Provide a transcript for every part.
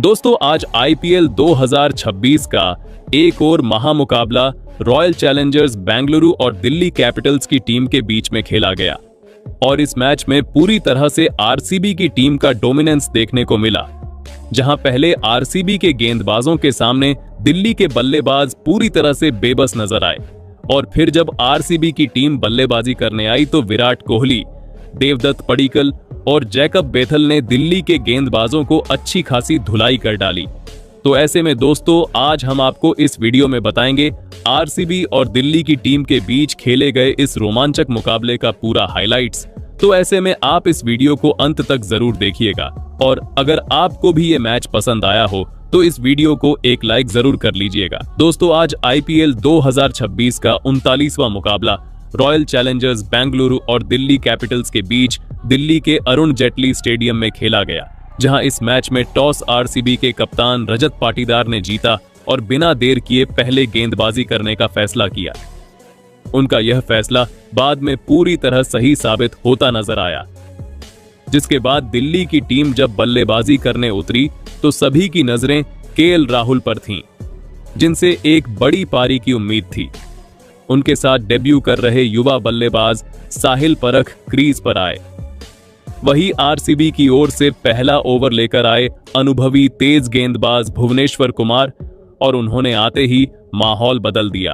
दोस्तों आज आईपीएल 2026 का एक और महामुकाबला रॉयल चैलेंजर्स बेंगलुरु और दिल्ली कैपिटल्स की टीम के बीच में खेला गया और इस मैच में पूरी तरह से आरसीबी की टीम का डोमिनेंस देखने को मिला। जहां पहले आरसीबी के गेंदबाजों के सामने दिल्ली के बल्लेबाज पूरी तरह से बेबस नजर आए और फिर जब आरसीबी की टीम बल्लेबाजी करने आई तो विराट कोहली, देवदत्त पडिक्कल और जैकब बेथल ने दिल्ली के गेंदबाजों को अच्छी खासी धुलाई कर डाली। तो ऐसे में दोस्तों आज हम आपको इस वीडियो में बताएंगे आरसीबी और दिल्ली की टीम के बीच खेले गए इस रोमांचक मुकाबले का पूरा हाइलाइट्स। तो ऐसे में आप इस वीडियो को अंत तक जरूर देखिएगा और अगर आपको भी ये मैच पसंद आया हो तो इस वीडियो को एक लाइक जरूर कर लीजिएगा। दोस्तों आज आईपीएल 2026 का 39वां मुकाबला रॉयल चैलेंजर्स बेंगलुरु और दिल्ली कैपिटल्स के बीच दिल्ली के अरुण जेटली स्टेडियम में खेला गया, जहां इस मैच में टॉस आरसीबी के कप्तान रजत पाटीदार ने जीता और बिना देर किए पहले गेंदबाजी करने का फैसला किया। उनका यह फैसला बाद में पूरी तरह सही साबित होता नजर आया, जिसके बाद दिल्ली की टीम जब बल्लेबाजी करने उतरी तो सभी की नजरें केएल राहुल पर थीं, जिनसे एक बड़ी पारी की उम्मीद थी। उनके साथ डेब्यू कर रहे युवा बल्लेबाज साहिल परख क्रीज पर आए। वहीं आरसीबी की ओर से पहला ओवर लेकर आए अनुभवी तेज गेंदबाज भुवनेश्वर कुमार और उन्होंने आते ही माहौल बदल दिया।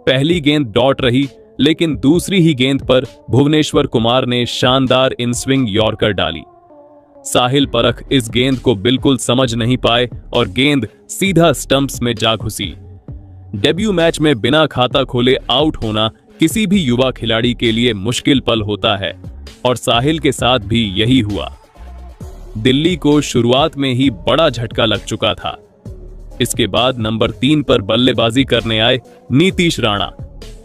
पहली गेंद डॉट रही, लेकिन दूसरी ही गेंद पर भुवनेश्वर कुमार ने शानदार इन स्विंग यॉर्कर डाली। साहिल परख इस गेंद को बिल्कुल समझ नहीं पाए और गेंद सीधा स्टंप्स में जा घुसी। डेब्यू मैच में बिना खाता खोले आउट होना किसी भी युवा खिलाड़ी के लिए मुश्किल पल होता है और साहिल के साथ भी यही हुआ। दिल्ली को शुरुआत में ही बड़ा झटका लग चुका था। इसके बाद नंबर 3 पर बल्लेबाजी करने आए नीतीश राणा,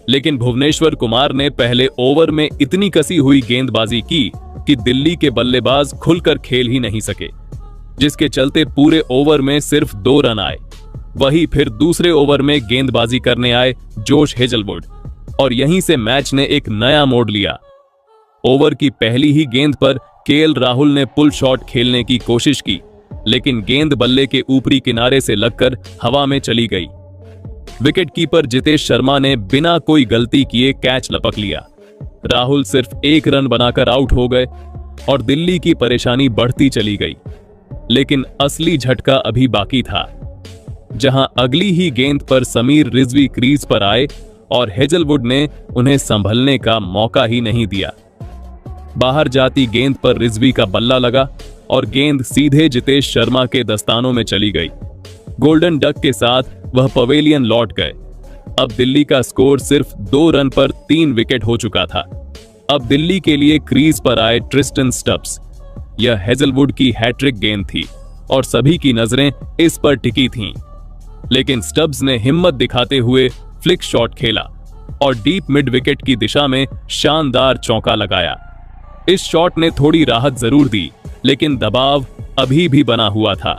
लेकिन भुवनेश्वर कुमार ने पहले ओवर में इतनी कसी हुई गेंदबाजी की कि दिल्ली के बल्लेबाज खुलकर खेल ही नहीं सके, जिसके चलते पूरे ओवर में सिर्फ 2 रन आए। वहीं फिर दूसरे ओवर में गेंदबाजी करने आए जोश हेजलवुड और यहीं से मैच ने एक नया मोड़ लिया। ओवर की पहली ही गेंद पर केएल राहुल ने पुल शॉट खेलने की कोशिश की, लेकिन गेंद बल्ले के ऊपरी किनारे से लगकर हवा में चली गई। विकेटकीपर जितेश शर्मा ने बिना कोई गलती किए कैच लपक लिया। राहुल सिर्फ 1 रन बनाकर आउट हो गए और दिल्ली की परेशानी बढ़ती चली गई। लेकिन असली झटका अभी बाकी था, जहां अगली ही गेंद पर समीर रिजवी क्रीज पर आए और हेजलवुड ने उन्हें संभलने का मौका ही नहीं दिया। बाहर जाती गेंद पर रिजवी का बल्ला लगा और गेंद सीधे जितेश शर्मा के दस्तानों में चली गई। गोल्डन डक के साथ वह पवेलियन लौट गए। अब दिल्ली का स्कोर सिर्फ 2 रन पर 3 विकेट हो चुका था। अब दिल्ली के लिए क्रीज पर आए ट्रिस्टन स्टब्स। यह हेजलवुड की हैट्रिक गेंद थी और सभी की नजरें इस पर टिकी थीं। लेकिन स्टब्स ने हिम्मत दिखाते हुए फ्लिक शॉट खेला और डीप मिड विकेट की दिशा में शानदार चौका लगाया। इस शॉट ने थोड़ी राहत जरूर दी, लेकिन दबाव अभी भी बना हुआ था।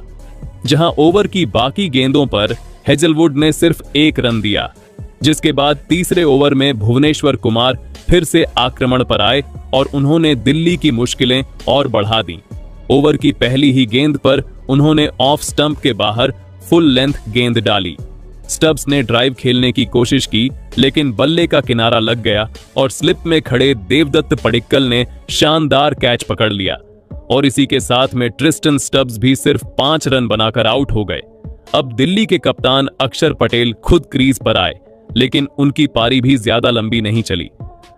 जहां ओवर की बाकी गेंदों पर हेजलवुड ने सिर्फ 1 रन दिया, जिसके बाद तीसरे ओवर में भुवनेश्वर कुमार फिर से आक्रमण पर आए और उन्होंने दिल्ली की मुश्किलें और बढ़ा दी। ओवर की पहली ही गेंद पर उन्होंने ऑफ स्टंप के बाहर फुल लेंथ गेंद डाली। स्टब्स ने ड्राइव खेलने की कोशिश की, लेकिन बल्ले का किनारा लग गया और स्लिप में खड़े देवदत्त पडिक्कल ने शानदार कैच पकड़ लिया और इसी के साथ में ट्रिस्टन स्टब्स भी सिर्फ 5 रन बनाकर आउट हो गए। अब दिल्ली के कप्तान अक्षर पटेल खुद क्रीज पर आए, लेकिन उनकी पारी भी ज्यादा लंबी नहीं चली।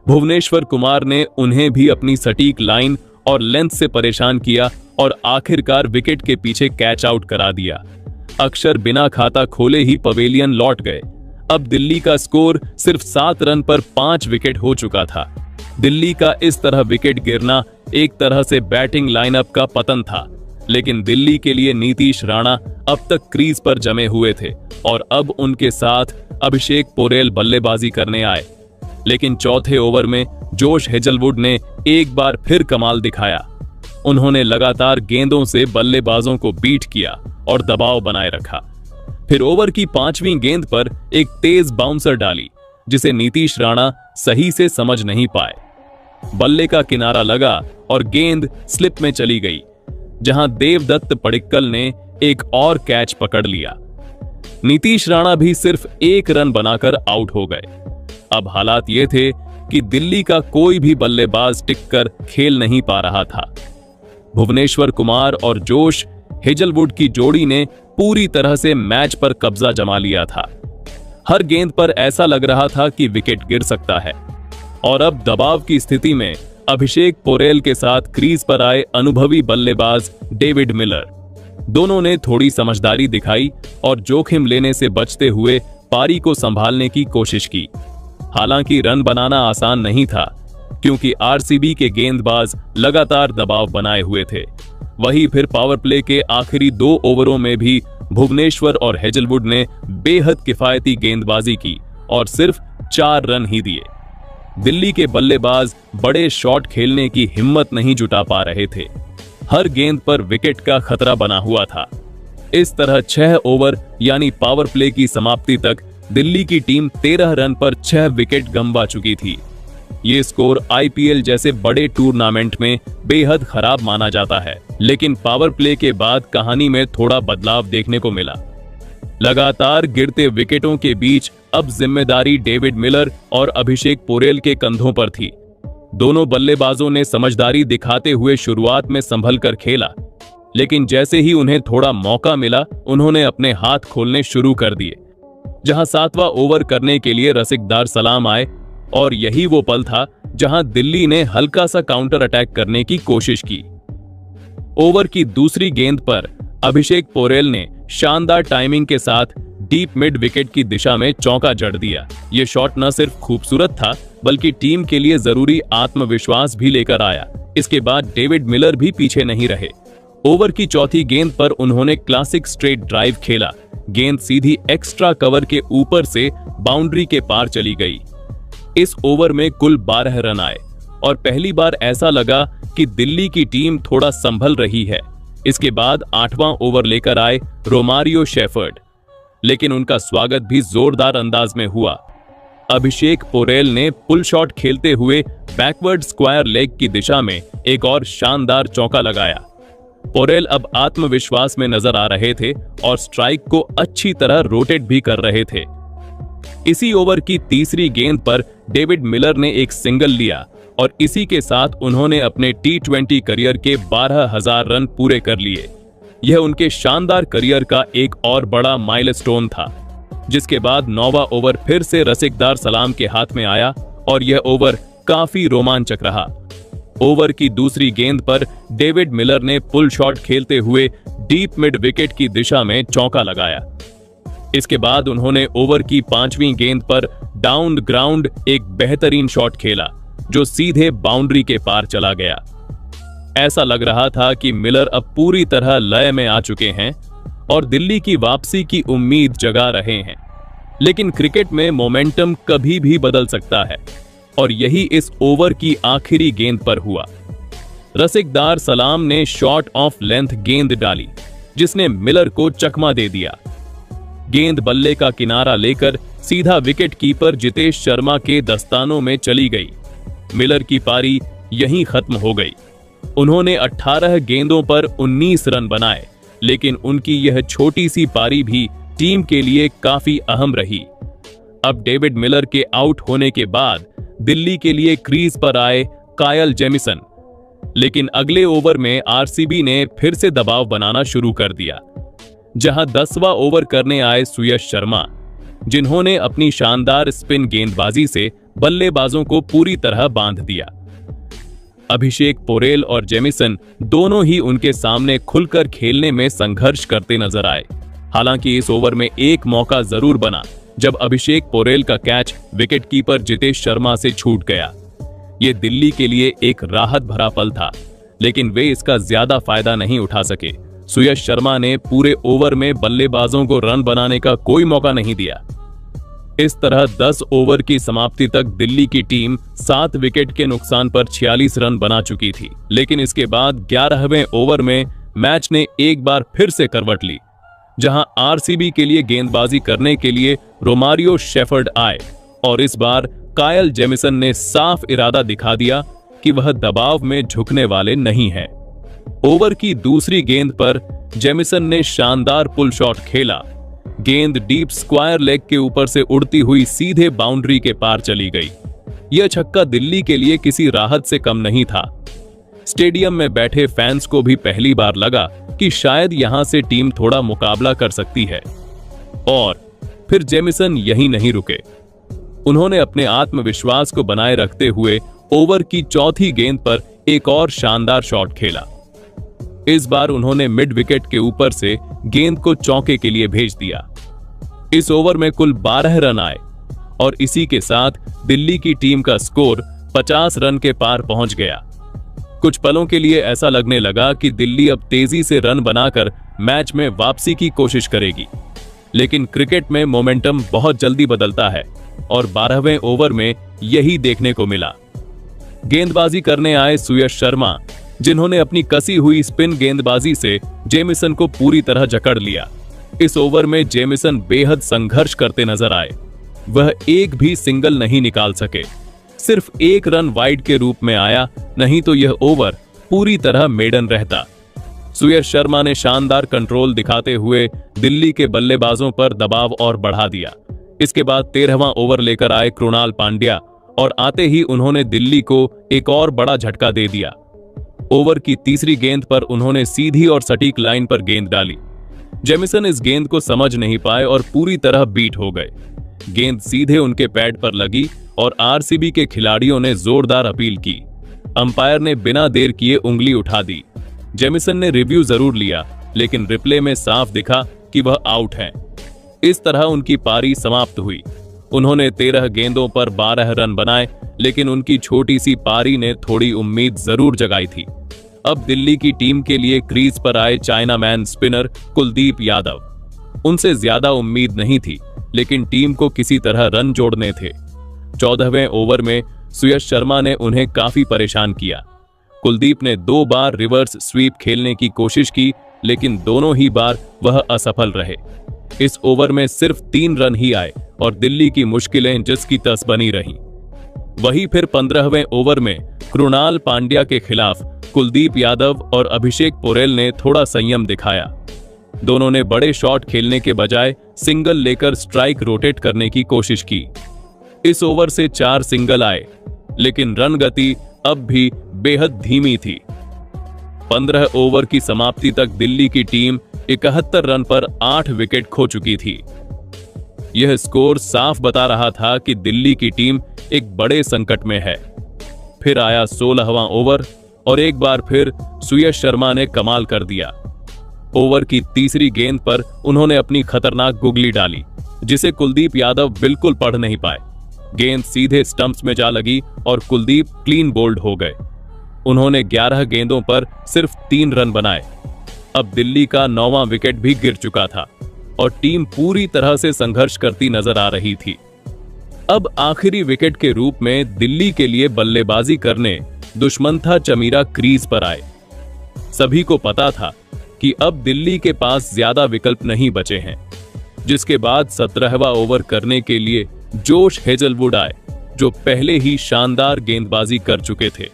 भुवनेश्वर कुमार ने उन्हें भी अपनी सटीक लाइन और लेंथ से परेशान किया और आखिरकार विकेट के पीछे कैच आउट करा दिया। अक्षर बिना खाता खोले ही पवेलियन लौट गए। अब दिल्ली का स्कोर सिर्फ 7 रन पर 5 विकेट हो चुका था। दिल्ली का इस तरह विकेट गिरना एक तरह से बैटिंग लाइनअप का पतन था, लेकिन दिल्ली के लिए नीतीश राणा अब तक क्रीज पर जमे हुए थे और अब उनके साथ अभिषेक पोरेल बल्लेबाजी करने आए। लेकिन चौथे ओवर में जोश हेजलवुड ने एक बार फिर कमाल दिखाया। उन्होंने लगातार गेंदों से बल्लेबाजों को बीट किया और दबाव बनाए रखा। फिर ओवर की 5वीं गेंद पर एक तेज बाउंसर डाली, जिसे नीतीश राणा सही से समझ नहीं पाए। बल्ले का किनारा लगा और गेंद स्लिप में चली गई, जहां देवदत्त पडिक्कल ने एक और कैच पकड़ लिया। नीतीश राणा भी सिर्फ 1 रन बनाकर आउट हो गए। अब हालात ये थे कि दिल्ली का कोई भी बल्लेबाज टिककर खेल नहीं पा रहा था। भुवनेश्वर कुमार और जोश हेजलवुड की जोड़ी ने पूरी तरह से मैच पर कब्जा जमा लिया था। हर गेंद पर ऐसा लग रहा था कि विकेट गिर सकता है। और अब दबाव की स्थिति में अभिषेक पोरेल के साथ क्रीज पर आए अनुभवी बल्लेबाज डेविड मिलर, दोनों ने थोड़ी समझदारी दिखाई और जोखिम लेने से बचते हुए पारी को संभालने की कोशिश की। हालांकि रन बनाना आसान नहीं था, क्योंकि आरसीबी के गेंदबाज लगातार दबाव बनाए हुए थे। वहीं फिर पावर प्ले के आखिरी 2 ओवरों में भी भुवनेश्वर और हेजलवुड ने बेहद किफायती गेंदबाजी की और सिर्फ 4 रन ही दिए। दिल्ली के बल्लेबाज बड़े शॉट खेलने की हिम्मत नहीं जुटा पा रहे थे। हर गेंद पर विकेट का खतरा बना हुआ था। इस तरह 6 ओवर यानी पावर प्ले की समाप्ति तक दिल्ली की टीम 13 रन पर 6 विकेट गंवा चुकी थी। ये स्कोर आईपीएल जैसे बड़े टूर्नामेंट में बेहद खराब माना जाता है, लेकिन पावर प्ले के बाद कहानी में थोड़ा बदलाव देखने को मिला। लगातार गिरते विकेटों के बीच अब जिम्मेदारी डेविड मिलर और अभिषेक पोरेल के कंधों पर थी। दोनों बल्लेबाजों ने समझदारी दिखाते हुए शुरुआत में संभल कर खेला, लेकिन जैसे ही उन्हें थोड़ा मौका मिला, उन्होंने अपने हाथ खोलने शुरू कर दिए। जहां 7वां ओवर करने के लिए रसिक दार सलाम आए, और यही वो पल था जहां दिल्ली ने हल्का सा काउंटर अटैक करने की कोशिश की। ओवर की दूसरी गेंद पर अभिषेक पोरेल ने शानदार टाइमिंग के साथ डीप मिड विकेट की दिशा में चौका जड़ दिया। ये शॉट न सिर्फ खूबसूरत था, बल्कि टीम के लिए जरूरी आत्मविश्वास भी लेकर आया। इसके बाद डेविड मिलर भी पीछे नहीं रहे। ओवर की चौथी गेंद पर उन्होंने क्लासिक स्ट्रेट ड्राइव खेला। गेंद सीधी एक्स्ट्रा कवर के ऊपर से बाउंड्री के पार चली गई। इस ओवर में कुल 12 रन आए और पहली बार ऐसा लगा कि दिल्ली की टीम थोड़ा संभल रही है। इसके बाद 8वां ओवर लेकर आए रोमारियो शेफर्ड, लेकिन उनका स्वागत भी जोरदार अंदाज में हुआ। अभिषेक पोरेल ने पुल शॉट खेलते हुए बैकवर्ड स्क्वायर लेग की दिशा में एक और शानदार चौका लगाया। पोरेल अब आत्मविश्वास में नजर आ रहे थे और स्ट्राइक को अच्छी तरह रोटेट भी कर रहे थे। इसी ओवर की तीसरी गेंद पर डेविड मिलर ने एक सिंगल लिया और इसी के साथ उन्होंने अपने टी20 करियर के 12,000 रन पूरे कर लिए। यह उनके शानदार करियर का एक और बड़ा माइलस्टोन था, जिसके बाद 9वां ओवर फिर से रसिक दार सलाम के हाथ में आया और यह ओवर काफी रोमांचक रहा। ओवर की दूसरी गेंद पर डेविड मिलर ने पुल शॉट खेलते हुए डीप मिड विकेट की दिशा में चौका लगाया। इसके बाद उन्होंने ओवर की 5वीं गेंद पर डाउन ग्राउंड एक बेहतरीन शॉट खेला, जो सीधे बाउंड्री के पार चला गया। ऐसा लग रहा था कि मिलर अब पूरी तरह लय में आ चुके हैं और दिल्ली की वापसी की उम्मीद जगा रहे हैं। लेकिन क्रिकेट में मोमेंटम कभी भी बदल सकता है, और यही इस ओवर की आखिरी गेंद पर हुआ। रसिक दार सलाम ने शॉर्ट ऑफ लेंथ गेंद डाली, जिसने मिलर को चकमा दे दिया। गेंद बल्ले का किनारा लेकर सीधा विकेट कीपर जितेश शर्मा के दस्तानों में चली गई। मिलर की पारी यहीं खत्म हो गई। उन्होंने 18 गेंदों पर 19 रन बनाए, लेकिन उनकी यह छोटी सी पारी भी टीम के लिए काफी अहम रही। अब डेविड मिलर के आउट होने के बाद दिल्ली के लिए क्रीज पर आए कायल जेमिसन, लेकिन अगले ओवर में आरसीबी ने फिर से दबाव बनाना शुरू कर दिया। जहां 10वां ओवर करने आए सुयश शर्मा, जिन्होंने अपनी शानदार स्पिन गेंदबाजी से बल्लेबाजों को पूरी तरह बांध दिया। अभिषेक पोरेल और जेमिसन दोनों ही उनके सामने खुलकर खेलने में संघर्ष करते नजर आए। हालांकि इस ओवर में एक मौका जरूर बना, जब अभिषेक पोरेल का कैच विकेटकीपर जितेश शर्मा से छूट गया। ये दिल्ली के लिए एक राहत भरा पल था, लेकिन वे इसका ज्यादा फायदा नहीं उठा सके। सुयश शर्मा ने पूरे ओवर में बल्लेबाजों को रन बनाने का कोई मौका नहीं दिया। इस तरह 10 ओवर की समाप्ति तक दिल्ली की टीम 7 विकेट के नुकसान पर 46 रन बना चुकी थी। लेकिन इसके बाद 11वें ओवर में मैच ने एक बार फिर से करवट ली, जहां आरसीबी के लिए गेंदबाजी करने के लिए रोमारियो शेफर्ड आए, और इस बार कायल जेमिसन ने साफ इरादा दिखा दिया कि वह दबाव में झुकने वाले नहीं हैं। ओवर की दूसरी गेंद पर जेमिसन ने शानदार पुल शॉट खेला। गेंद डीप स्क्वायर लेग के ऊपर से उड़ती हुई सीधे बाउंड्री के पार चली गई। यह छक्का दिल्ली के लिए किसी राहत से कम नहीं था। स्टेडियम में बैठे फैंस को भी पहली बार लगा कि शायद यहां से टीम थोड़ा मुकाबला कर सकती है। और फिर जेमिसन यहीं नहीं रुके। उन्होंने अपने आत्मविश्वास को बनाए रखते हुए ओवर की चौथी गेंद पर एक और शानदार शॉट खेला। इस बार उन्होंने मिड विकेट के ऊपर से गेंद को चौके के लिए भेज दिया। इस ओवर में कुल 12 रन आए और इसी के साथ दिल्ली की टीम का स्कोर 50 रन के पार पहुंच गया। कुछ पलों के लिए ऐसा लगने लगा कि दिल्ली अब तेजी से रन बनाकर मैच में वापसी की कोशिश करेगी, लेकिन क्रिकेट में मोमेंटम बहुत जल्दी बदलता है और 12वें ओवर में यही देखने को मिला। गेंदबाजी करने आए सुयश शर्मा, जिन्होंने अपनी कसी हुई स्पिन गेंदबाजी से जेमिसन को पूरी तरह जकड़ लिया। इस ओवर में जेमिसन बेहद संघर्ष करते नजर आए। वह एक भी सिंगल नहीं निकाल सके। सिर्फ एक रन वाइड के रूप में आया, नहीं तो यह ओवर पूरी तरह मेडन रहता। सुयश शर्मा ने शानदार कंट्रोल दिखाते हुए दिल्ली के बल्लेबाजों पर दबाव और बढ़ा दिया। इसके बाद 13वां ओवर लेकर आए कृणाल पांड्या और आते ही उन्होंने दिल्ली को एक और बड़ा झटका दे दिया। ओवर की तीसरी गेंद पर उन्होंने सीधी और सटीक लाइन पर गेंद डाली। जेमिसन इस गेंद को समझ नहीं पाए और पूरी तरह बीट हो गए। गेंद सीधे उनके पैड पर लगी और आरसीबी के खिलाड़ियों ने जोरदार अपील की। अंपायर ने बिना देर किए उंगली उठा दी। जेमिसन ने रिव्यू जरूर लिया, लेकिन रिप्ले में साफ दिखा कि वह आउट हैं। इस तरह उनकी पारी समाप्त हुई। उन्होंने 13 गेंदों पर 12 रन बनाए, लेकिन उनकी छोटी सी पारी ने थोड़ी उम्मीद जरूर जगाई थी। अब दिल्ली की टीम के लिए क्रीज पर आए चाइनामैन स्पिनर कुलदीप यादव। उनसे ज्यादा उम्मीद नहीं थी, लेकिन टीम को किसी तरह रन जोड़ने थे। 14वें ओवर में सुयश शर्मा ने उन्हें काफी परेशान किया। कुलदीप ने 2 बार रिवर्स स्वीप खेलने की कोशिश की, लेकिन दोनों ही बार वह असफल रहे। इस ओवर में सिर्फ 3 रन ही आए और दिल्ली की मुश्किलें जिस की तस बनी रहीं। वही फिर 15वें ओवर में कृणाल पांड्या के खिलाफ कुलदीप यादव और अभिषेक पोरेल ने थोड़ा संयम दिखाया। दोनों ने बड़े शॉट खेलने के बजाय सिंगल लेकर स्ट्राइक रोटेट करने की कोशिश की। इस ओवर से 4 सिंगल आए, लेकिन रन गति अब भी बेहद धीमी थी। 15 ओवर की समाप्ति तक दिल्ली की टीम 71 रन पर 8 विकेट खो चुकी थी। यह स्कोर साफ बता रहा था कि दिल्ली की टीम एक बड़े संकट में है। फिर आया 16वां ओवर और एक बार फिर सुयश शर्मा ने कमाल कर दिया। ओवर की तीसरी गेंद पर उन्होंने अपनी खतरनाक गुगली डाली, जिसे कुलदीप यादव बिल्कुल पढ़ नहीं पाए। गेंद सीधे स्टंप्स में जा लगी और कुलदीप क्लीन बोल्ड हो गए। उन्होंने 11 गेंदों पर सिर्फ 3 रन बनाए। अब दिल्ली का 9वां विकेट भी गिर चुका था और टीम पूरी तरह से संघर्ष करती नजर आ रही थी। अब आखिरी विकेट के रूप में दिल्ली के लिए बल्लेबाजी करने दुष्मंथा चमीरा क्रीज पर आए। सभी को पता था कि अब दिल्ली के पास ज्यादा विकल्प नहीं बचे हैं, जिसके बाद 17वां ओवर करने के लिए जोश हेजलवुड आए, जो पहले ही शानदार गेंदबाजी कर चुके थे।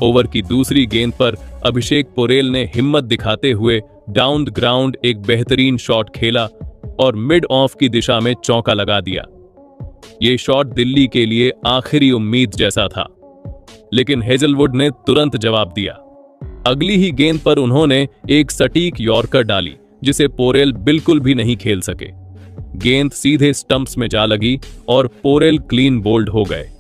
ओवर की दूसरी गेंद पर अभिषेक पोरेल ने हिम्मत दिखाते हुए डाउन द ग्राउंड एक बेहतरीन शॉट खेला और मिड ऑफ की दिशा में चौका लगा दिया। यह शॉट दिल्ली के लिए आखिरी उम्मीद जैसा था, लेकिन हेजलवुड ने तुरंत जवाब दिया। अगली ही गेंद पर उन्होंने एक सटीक यॉर्कर डाली, जिसे पोरेल बिल्कुल भी नहीं खेल सके। गेंद सीधे स्टंप्स में जा लगी और पोरेल क्लीन बोल्ड हो गए।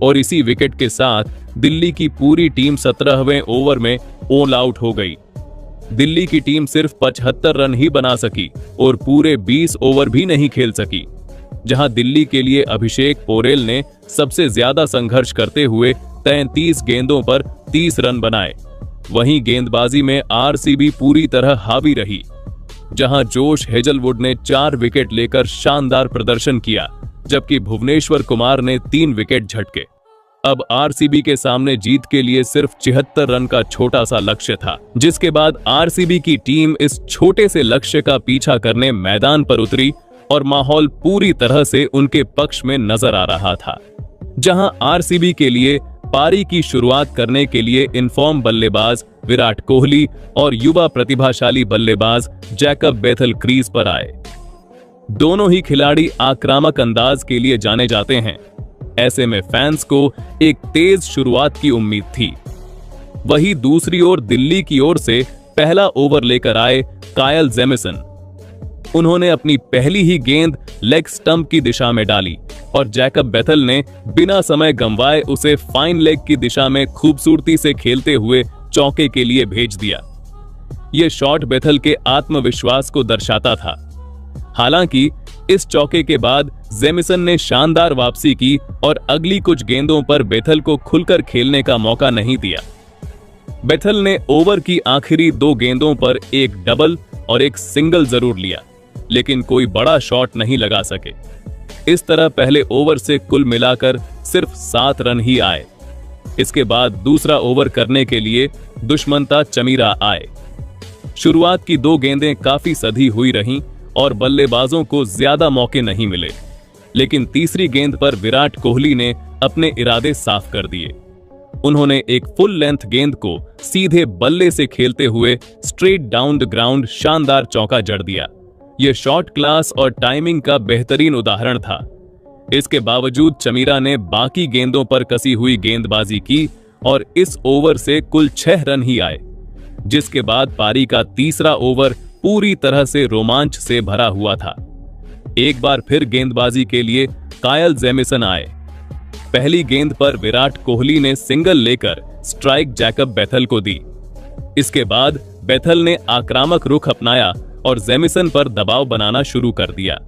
और इसी विकेट के साथ दिल्ली की पूरी टीम 17वें ओवर में ऑल आउट हो गई। दिल्ली की टीम सिर्फ 75 रन ही बना सकी और पूरे 20 ओवर भी नहीं खेल सकी। जहां दिल्ली के लिए अभिषेक पोरेल ने सबसे ज्यादा संघर्ष करते हुए 33 गेंदों पर 30 रन बनाए, वहीं गेंदबाजी में आरसीबी पूरी तरह हावी रही। जहां जोश हेजलवुड ने 4 विकेट लेकर शानदार प्रदर्शन किया, जबकि भुवनेश्वर कुमार ने 3 विकेट झटके। अब आरसीबी के सामने जीत के लिए सिर्फ 76 रन का छोटा सा लक्ष्य था, जिसके बाद आरसीबी की टीम इस छोटे से लक्ष्य का पीछा करने मैदान पर उतरी और माहौल पूरी तरह से उनके पक्ष में नजर आ रहा था। जहां आरसीबी के लिए पारी की शुरुआत करने के लिए इनफॉर्म बल्लेबाज विराट कोहली और युवा प्रतिभाशाली बल्लेबाज जैकब बेथल क्रीज पर आए। दोनों ही खिलाड़ी आक्रामक अंदाज के लिए जाने जाते हैं। ऐसे में फैंस को एक तेज शुरुआत की उम्मीद थी। वहीं दूसरी ओर दिल्ली की ओर से पहला ओवर लेकर आए कायल जेमिसन। उन्होंने अपनी पहली ही गेंद लेग स्टंप की दिशा में डाली और जैकब बेथल ने बिना समय गंवाए उसे फाइन लेग की दिशा में खूबसूरती से खेलते हुए चौके के लिए भेज दिया। यह शॉट बेथल के आत्मविश्वास को दर्शाता था। हालांकि इस चौके के बाद जेमिसन ने शानदार वापसी की और अगली कुछ गेंदों पर बेथल को खुलकर खेलने का मौका नहीं दिया। बेथल ने ओवर की आखिरी 2 गेंदों पर एक डबल और एक सिंगल जरूर लिया, लेकिन कोई बड़ा शॉट नहीं लगा सके। इस तरह पहले ओवर से कुल मिलाकर सिर्फ 7 रन ही आए। इसके बाद दूसरा ओवर करने के लिए दुष्मंता चमीरा आए। शुरुआत की 2 गेंदें काफी सधी हुई रहीं और बल्लेबाजों को ज्यादा मौके नहीं मिले, लेकिन तीसरी गेंद पर विराट कोहली ने अपने इरादे साफ कर दिए। उन्होंने एक फुल लेंथ गेंद को सीधे बल्ले से खेलते हुए स्ट्रेट डाउन द ग्राउंड शानदार चौका जड़ दिया। यह शॉट क्लास और टाइमिंग का बेहतरीन उदाहरण था। इसके बावजूद चमीरा ने बाकी गेंदों पर कसी हुई गेंदबाजी की और इस ओवर से कुल 6 रन ही आए, जिसके बाद पारी का तीसरा ओवर पूरी तरह से रोमांच से भरा हुआ था। एक बार फिर गेंदबाजी के लिए कायल जेमिसन आए। पहली गेंद पर विराट कोहली ने सिंगल लेकर स्ट्राइक जैकब बेथल को दी। इसके बाद बेथल ने आक्रामक रुख अपनाया और जेमिसन पर दबाव बनाना शुरू कर दिया।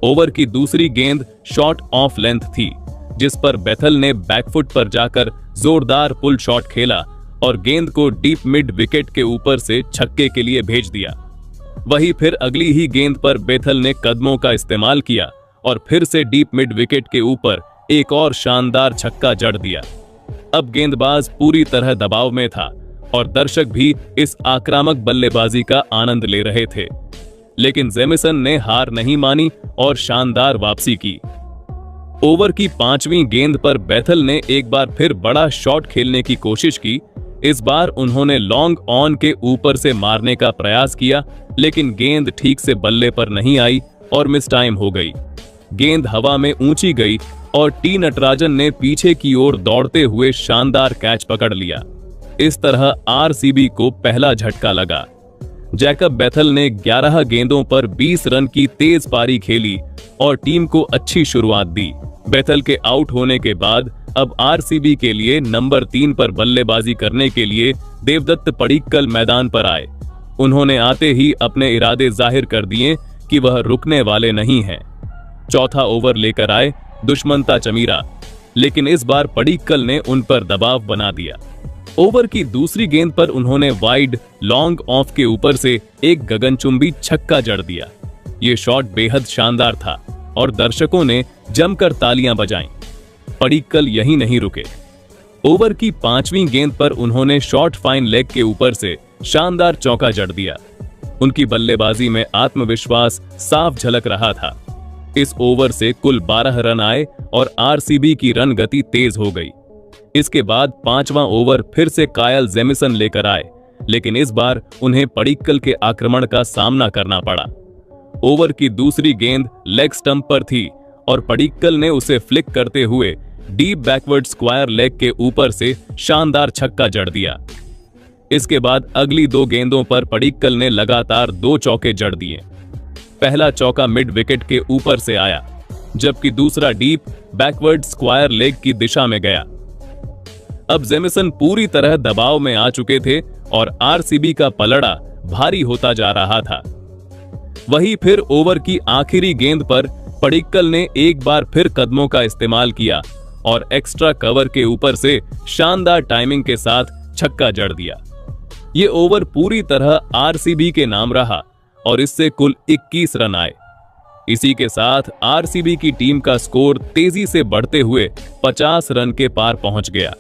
ओवर की दूसरी गेंद शॉट ऑफ लेंथ थी, जिस पर बेथल ने बैकफुट पर जाकर जोरदार पुल शॉट खेला और गेंद को डीप मिड विकेट के ऊपर से छक्के के लिए भेज दिया। वहीं फिर अगली ही गेंद पर बेथल ने कदमों का इस्तेमाल किया और फिर से डीप मिड विकेट के ऊपर एक और शानदार छक्का जड़ दिया। अब गेंदबाज पूरी तरह दबाव में था और दर्शक भी इस आक्रामक बल्लेबाजी का आनंद ले रहे थे, लेकिन जेमिसन ने हार नहीं मानी और शानदार वापसी की। ओवर की 5वीं गेंद पर बेथल ने एक बार फिर बड़ा शॉट खेलने की कोशिश की। इस बार उन्होंने लॉन्ग ऑन के ऊपर से मारने का प्रयास किया, लेकिन गेंद ठीक से बल्ले पर नहीं आई और मिस टाइम हो गई। गेंद हवा में ऊंची गई और टी नटराजन ने पीछे की ओर दौड़ते हुए शानदार कैच पकड़ लिया। इस तरह आरसीबी को पहला झटका लगा। जैकब बेथल ने 11 गेंदों पर 20 रन की तेज पारी खेली और टीम को अच्छी शुरुआत दी। बेथल के आउट होने के बाद अब आरसीबी के लिए नंबर 3 पर बल्लेबाजी करने के लिए देवदत्त पडिक्कल मैदान पर आए। उन्होंने आते ही अपने इरादे जाहिर कर दिए कि वह रुकने वाले नहीं हैं। चौथा ओवर लेकर आए दुष्मंता चमीरा, लेकिन इस बार पडिक्कल ने उन पर दबाव बना दिया। ओवर की दूसरी गेंद पर उन्होंने वाइड लॉन्ग ऑफ के ऊपर से एक गगनचुंबी छक्का जड़ दिया। ये शॉट बेहद शानदार था और दर्शकों ने जमकर तालियां बजाईं। पडिक्कल यहीं नहीं रुके। ओवर की 5वीं गेंद पर उन्होंने शॉर्ट फाइन लेग के ऊपर से शानदार चौका जड़ दिया। उनकी बल्लेबाजी में आत्मविश्वास साफ झलक रहा था। इस ओवर से कुल 12 रन आए और आरसीबी की रन गति तेज हो गई। इसके बाद 5वां ओवर फिर से कायल जेमिसन लेकर आए, लेकिन इस बार उन्हें पडिक्कल के आक्रमण का सामना करना पड़ा। ओवर की दूसरी गेंद लेग स्टंप पर थी और पडिक्कल ने उसे फ्लिक करते हुए डीप बैकवर्ड स्क्वायर लेग के ऊपर से शानदार छक्का जड़ दिया। इसके बाद अगली 2 गेंदों पर पडिक्कल ने लगातार 2 चौके जड़ दिए। पहला चौका मिड विकेट के ऊपर से आया, जबकि दूसरा डीप बैकवर्ड स्क्वायर लेग की दिशा में गया। अब जेमिसन पूरी तरह दबाव में आ चुके थे और आरसीबी का पलड़ा भारी होता जा रहा था। वहीं फिर ओवर की आखिरी गेंद पर पडिक्कल ने एक बार फिर कदमों का इस्तेमाल किया और एक्स्ट्रा कवर के ऊपर से शानदार टाइमिंग के साथ छक्का जड़ दिया। ये ओवर पूरी तरह आरसीबी के नाम रहा और इससे कुल 21 रन आए। इसी के साथ आरसीबी की टीम का स्कोर तेजी से बढ़ते हुए 50 रन के पार पहुंच गया।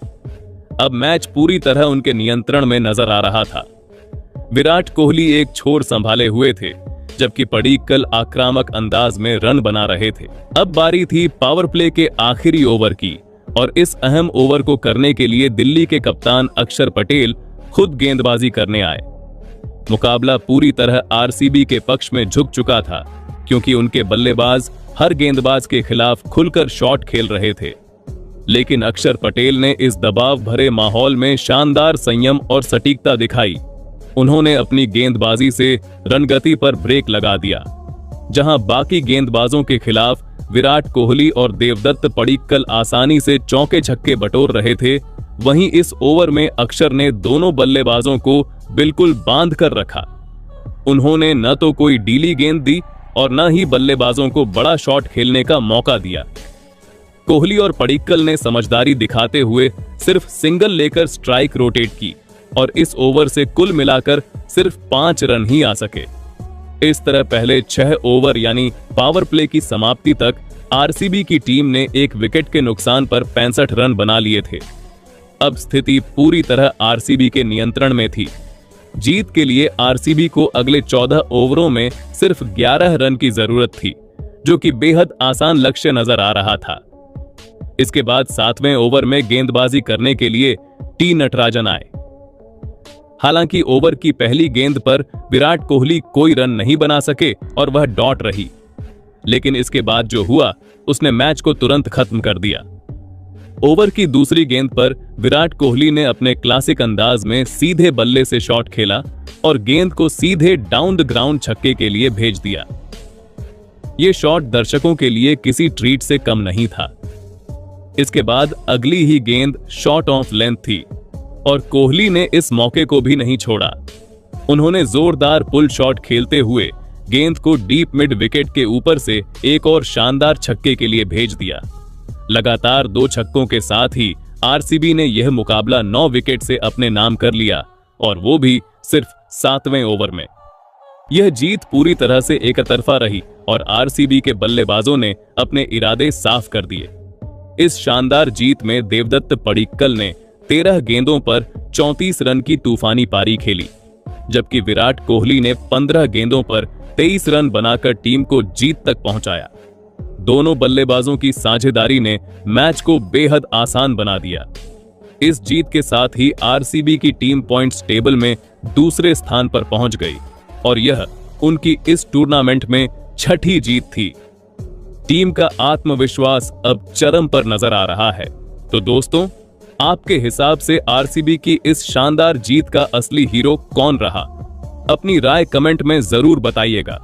अब मैच पूरी तरह उनके नियंत्रण में नजर आ रहा था। विराट कोहली एक छोर संभाले हुए थे, जबकि पडिक्कल आक्रामक अंदाज में रन बना रहे थे। अब बारी थी पावर प्ले के आखिरी ओवर की, और इस अहम ओवर को करने के लिए दिल्ली के कप्तान अक्षर पटेल खुद गेंदबाजी करने आए। मुकाबला पूरी तरह आरसीबी के पक्ष में झुक चुका था, क्योंकि उनके बल्लेबाज हर गेंदबाज के खिलाफ खुलकर शॉट खेल रहे थे। लेकिन अक्षर पटेल ने इस दबाव भरे माहौल में शानदार संयम और सटीकता दिखाई। उन्होंने अपनी गेंदबाजी से रनगति पर ब्रेक लगा दिया। जहां बाकी गेंदबाजों के खिलाफ विराट कोहली और देवदत्त पडिक्कल आसानी से चौके छक्के बटोर रहे थे, वहीं इस ओवर में अक्षर ने दोनों बल्लेबाजों को बिल्कुल बांध कर रखा। उन्होंने न तो कोई डीली गेंद दी और न ही बल्लेबाजों को बड़ा शॉट खेलने का मौका दिया। कोहली और पडिक्कल ने समझदारी दिखाते हुए सिर्फ सिंगल लेकर स्ट्राइक रोटेट की और इस ओवर से कुल मिलाकर सिर्फ 5 रन ही आ सके। इस तरह पहले 6 ओवर यानी पावर प्ले की समाप्ति तक आरसीबी की टीम ने 1 विकेट के नुकसान पर 65 रन बना लिए थे। अब स्थिति पूरी तरह आरसीबी के नियंत्रण में थी। जीत के लिए आरसीबी को अगले 14 ओवरों में सिर्फ 11 रन की जरूरत थी, जो कि बेहद आसान लक्ष्य नजर आ रहा था। इसके बाद 7वें ओवर में गेंदबाजी करने के लिए टी नटराजन आए। हालांकि ओवर की पहली गेंद पर विराट कोहली कोई रन नहीं बना सके और वह डॉट रही, लेकिन इसके बाद जो हुआ उसने मैच को तुरंत खत्म कर दिया। ओवर की दूसरी गेंद पर विराट कोहली ने अपने क्लासिक अंदाज में सीधे बल्ले से शॉट खेला और गेंद को सीधे डाउन द ग्राउंड छक्के के लिए भेज दिया। यह शॉट दर्शकों के लिए किसी ट्रीट से कम नहीं था। इसके बाद अगली ही गेंद शॉट ऑफ लेंथ थी और कोहली ने इस मौके को भी नहीं छोड़ा। उन्होंने जोरदार पुल शॉट खेलते हुए गेंद को डीप मिड विकेट के ऊपर से एक और शानदार छक्के के लिए भेज दिया। लगातार 2 छक्कों के साथ ही आरसीबी ने यह मुकाबला 9 विकेट से अपने नाम कर लिया, और वो भी सिर्फ 7वें ओवर में। यह जीत पूरी तरह से एकतरफा रही और आरसीबी के बल्लेबाजों ने अपने इरादे साफ कर दिए। इस शानदार जीत में देवदत्त पडिक्कल ने 13 गेंदों पर 34 रन की तूफानी पारी खेली, जबकि विराट कोहली ने 15 गेंदों पर 23 रन बनाकर टीम को जीत तक पहुंचाया। दोनों बल्लेबाजों की साझेदारी ने मैच को बेहद आसान बना दिया। इस जीत के साथ ही आरसीबी की टीम पॉइंट्स टेबल में दूसरे स्थान पर पहुंच गई और यह उनकी इस टूर्नामेंट में 6ठी जीत थी। टीम का आत्मविश्वास अब चरम पर नजर आ रहा है। तो दोस्तों, आपके हिसाब से आरसीबी की इस शानदार जीत का असली हीरो कौन रहा? अपनी राय कमेंट में जरूर बताइएगा।